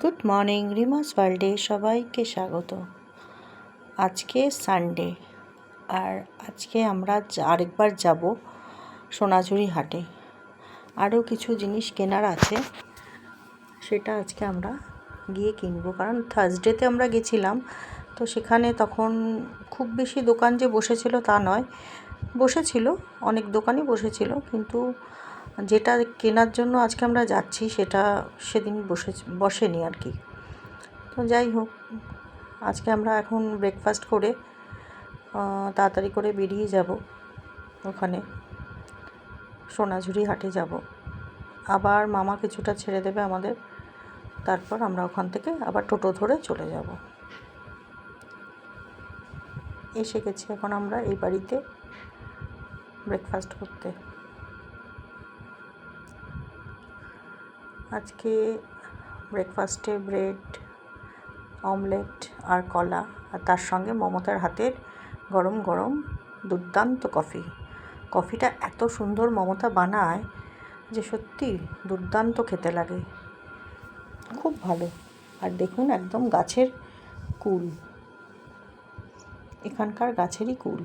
Good morning, রিমাস ওয়ার্ল্ডে সবাইকে স্বাগত। আজকে সানডে, আর আজকে আমরা আরেকবার যাব সোনাঝুরি হাটে। আরও কিছু জিনিস কেনার আছে, সেটা আজকে আমরা গিয়ে কিনবো। কারণ থার্সডেতে আমরা গেছিলাম, তো সেখানে তখন খুব বেশি দোকান যে বসেছিল তা নয়, বসেছিল, অনেক দোকানই বসেছিল, কিন্তু যেটা কেনার জন্য আজকে আমরা যাচ্ছি সেটা সেদিন বসেনি আর কি। তো যাই হোক, আজকে আমরা এখন ব্রেকফাস্ট করে তাড়াতাড়ি করে বেরিয়ে যাব, ওখানে সোনাঝুরি হাটে যাব। আবার মামা কিছুটা ছেড়ে দেবে আমাদের, তারপর আমরা ওখান থেকে আবার টোটো ধরে চলে যাব। এসে গেছি এখন আমরা এই বাড়িতে ব্রেকফাস্ট করতে। আজকে ব্রেকফাস্টে ব্রেড, অমলেট আর কলা, আর তার সঙ্গে মমতার হাতের গরম গরম দুর্দান্ত কফিটা এত সুন্দর মমতা বানায় যে সত্যি দুর্দান্ত খেতে লাগে, খুব ভালো। আর দেখুন, একদম গাছের কুল, এখানকার গাছেরই কুল,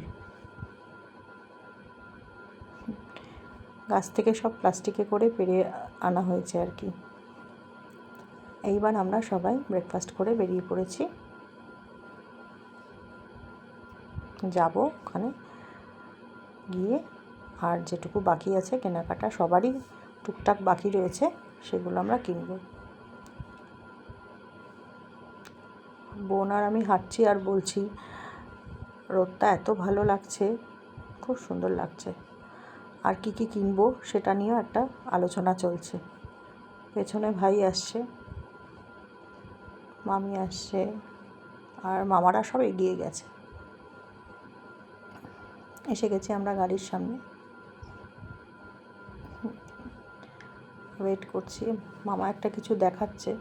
গাছ থেকে সব প্লাস্টিকে করে পেরে আনা হয়েছে আর কি। এইবার আমরা সবাই ব্রেকফাস্ট করে বেরিয়ে পড়েছি, যাব ওখানে গিয়ে। আর যেটুকু বাকি আছে কেনাকাটা, সবারই টুকটাক বাকি রয়েছে, সেগুলো আমরা কিনব। বোন আর আমি হাঁটছি আর বলছি, রোদটা এত ভালো লাগছে, খুব সুন্দর লাগছে। আর কি কি কিনবো সেটা নিয়েও একটা আলোচনা চলছে। পেছনে ভাই আসছে, মামি আসছে, আর মামারা সব এগিয়ে গেছে। এসে গেছি আমরা গাড়ির সামনে, ওয়েট করছি। মামা একটা কিছু দেখাচ্ছে,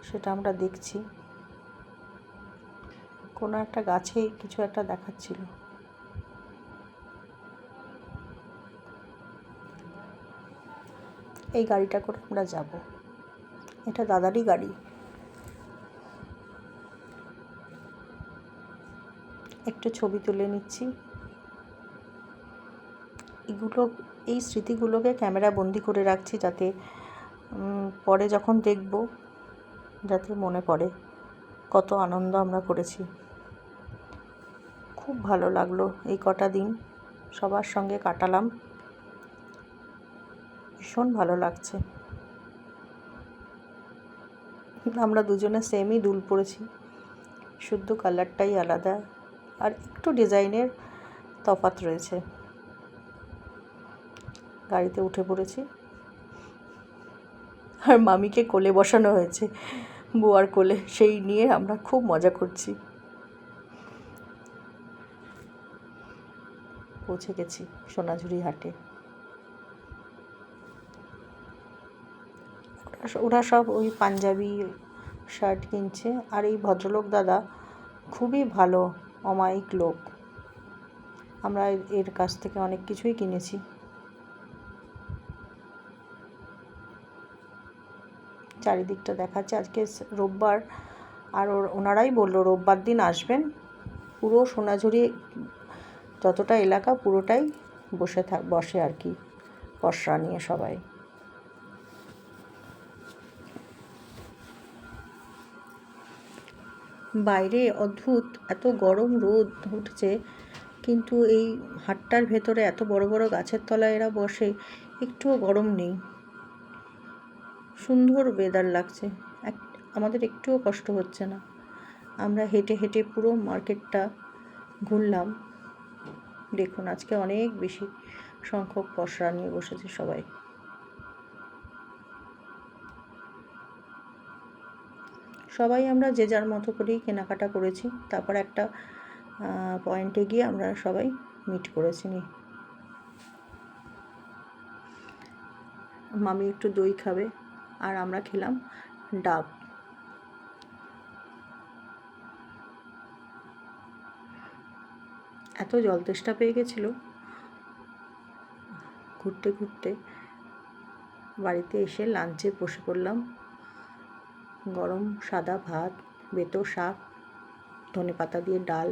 সেটা আমরা দেখছি। কোনো একটা গাছেই কিছু একটা দেখাচ্ছিল। এই গাড়িটা করে আমরা যাব, এটা দাদারই গাড়ি। একটু ছবি তুলে নিচ্ছি। এই স্মৃতিগুলোকে ক্যামেরা বন্দি করে রাখছি, যাতে পরে যখন দেখব যাতে মনে পড়ে কত আনন্দ আমরা করেছি। খুব ভালো লাগলো এই কটা দিন সবার সঙ্গে কাটালাম, ভীষণ ভালো লাগছে। আমরা দুজনে সেমই দুল পরেছি, শুধু কালারটাই আলাদা, আর একটু ডিজাইনের তফাৎ রয়েছে। গাড়িতে উঠে পড়েছি, আর মামিকে কোলে বসানো হয়েছে, বুয়ার কোলে, সেই নিয়ে আমরা খুব মজা করছি। পৌঁছে গেছি সোনাঝুরি হাটে। ওরা সব ওই পাঞ্জাবি শার্ট কিনছে, আর এই ভদ্রলোক দাদা খুবই ভালো, অমায়িক লোক। আমরা এর কাছ থেকে অনেক কিছুই কিনেছি। চারিদিকটা দেখাচ্ছে। আজকে রোববার, আর ওনারাই বললো রোববার দিন আসবেন, পুরো সোনাঝুরি যতটা এলাকা পুরোটাই বসে আর কি, পসরা নিয়ে সবাই। বাইরে অদ্ভুত এত গরম রোদ উঠছে, কিন্তু এই হাটটার ভেতরে এত বড় বড় গাছের তলায় এরা বসে, একটুও গরম নেই, সুন্দর ওয়েদার লাগছে, আমাদের একটুও কষ্ট হচ্ছে না। আমরা হেঁটে হেঁটে পুরো মার্কেটটা ঘুরলাম। দেখুন, আজকে অনেক বেশি সংখ্যক পসরা নিয়ে বসেছে সবাই। সবাই আমরা যে যার মতো করেই কেনাকাটা করেছি, তারপর একটা পয়েন্টে গিয়ে আমরা সবাই মিট করেছি। মামি একটু দই খাবে, আর আমরা খেলাম ডাব। এত জল তেষ্টা পেয়ে গেছিল, ঘুরতে ঘুরতে বাড়িতে এসে লাঞ্চে বসে পড়লাম। গরম সাদা ভাত, বেতো শাক, ধনেপাতা দিয়ে ডাল,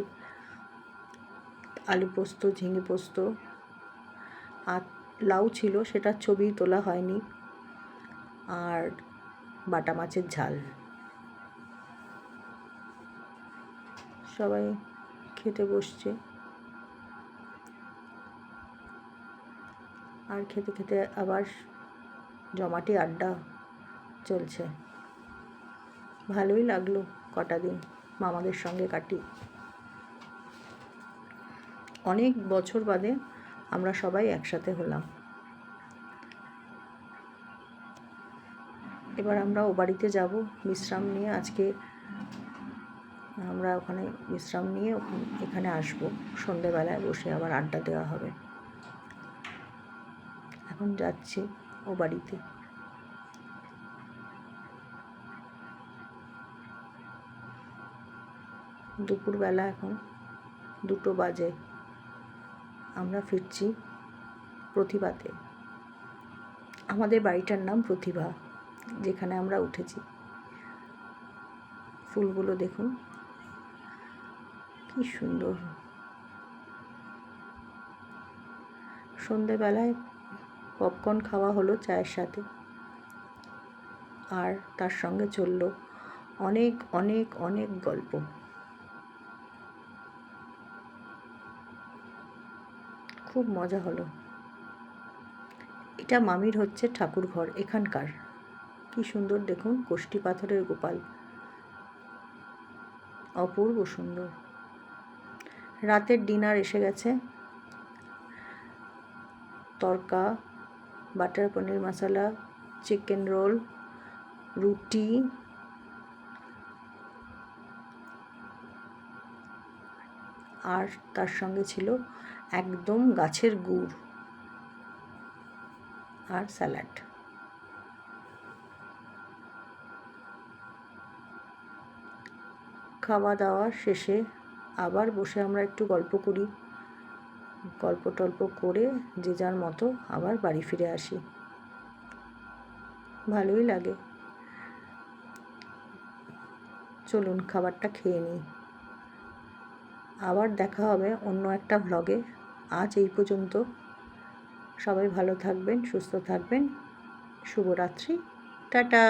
আলু পোস্ত, ঝিঙে পোস্ত, আর লাউ ছিল, সেটা ছবি তোলা হয়নি, আর বাটা মাছের ঝাল। সবাই খেতে বসছে, আর খেতে খেতে আবার জমাটি আড্ডা চলছে। ভালোই লাগলো কটা দিন মামাদের সঙ্গে কাটি। অনেক বছর বাদে আমরা সবাই একসাথে হলাম। এবার আমরা ও বাড়িতে যাব বিশ্রাম নিয়ে। আজকে আমরা ওখানে বিশ্রাম নিয়ে এখানে আসব, সন্ধেবেলায় বসে আবার আড্ডা দেওয়া হবে। এখন যাচ্ছি ও বাড়িতে। দুপুরবেলা এখন 2টো বাজে। আমরা ফিরছি প্রতিভাতে। আমাদের বাড়িটার নাম প্রতিভা, যেখানে আমরা উঠেছি। ফুলগুলো দেখুন কি সুন্দর। সন্ধেবেলায় পপকর্ন খাওয়া হলো চায়ের সাথে, আর তার সঙ্গে চলল অনেক অনেক অনেক গল্প। খুব মজা হলো। এটা মামির হচ্ছে ঠাকুর ঘর এখানকার। কি সুন্দর দেখুন, কোষ্ঠী পাথরের গোপাল, অপূর্ব সুন্দর। রাতের ডিনার এসে গেছে। তড়কা, বাটার পনির মশলা, চিকেন রোল, রুটি, আর তার সঙ্গে ছিল একদম গাছের গুড় আর স্যালাড। খাওয়া দাওয়া শেষে আবার বসে আমরা একটু গল্প করি। গল্প টল্প করে যে যার মতো আবার বাড়ি ফিরে আসি। ভালোই লাগে। চলুন খাবারটা খেয়ে নিই। আবার দেখা হবে অন্য একটা ভ্লগে। আজ এই পর্যন্ত। সবাই ভালো থাকবেন, সুস্থ থাকবেন। শুভরাত্রি, টাটা।